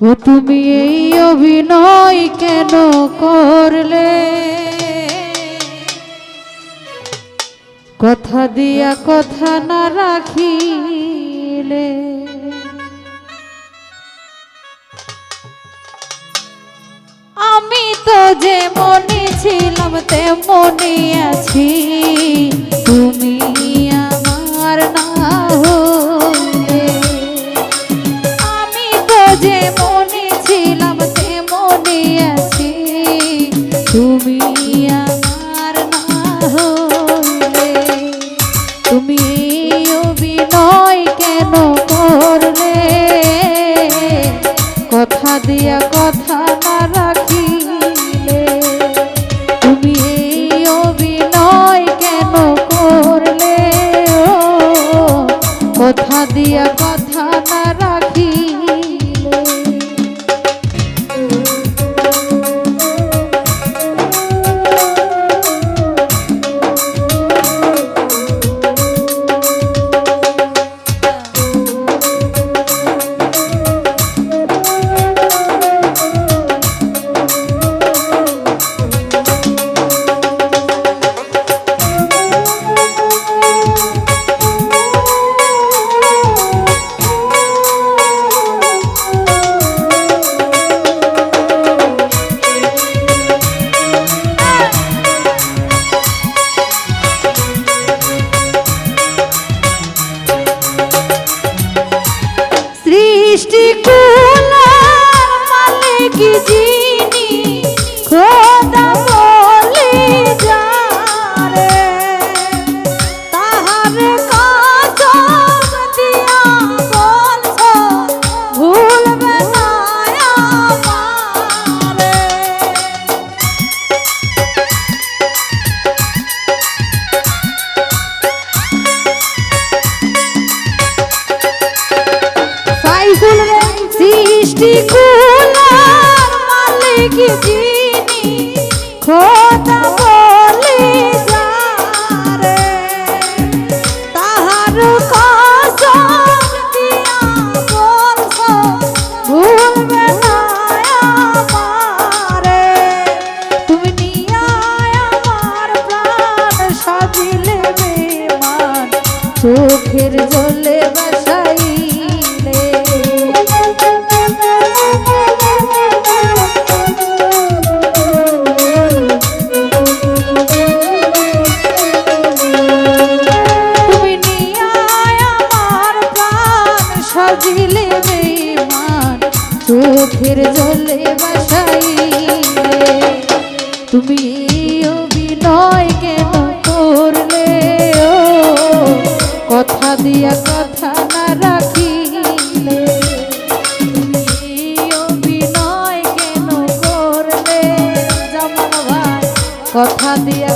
ও তুমি এই অভিনয় কেন করলে? কথা দিয়া কথা না রাখিলে। আমি তো যেমনই ছিলাম তেমনই আছি, তুমি আমার না হলে। আমি তো যেমনই ছিলাম তেমনই আছি, তুমি আমার না হলে। তুমি অভিনয় কেন করলে? কথা দিয়া কথা না রাখিলে। তুমি অভিনয় কেন করলে? কথা দিয়া কথা না রাখিলে। সৃষ্টিকুলার মালিক যিনি, খোদা বলি যারে, তাহার কসম দিয়া বলছো ভুলবে না আমারে। সৃষ্টিকুলার মালিক যিনি, খোদা বলি যারে, তাহার কসম দিয়া বলছো ভুলবে না আমারে। তুমি নিয়া আমার প্রাণ সাজিলে বেমান, চোখের জলে বাসাইলে। তুমি নিয়া আমার প্রাণ সাজিলে বেমান, চোখের জলে বাসাইলে। তুমি অভিনয় কেন করলে? ও কথা দিয়া কথা না রাখিলে। তুমি অভিনয় কেন করলে? জামাল ভাই, কথা দিয়া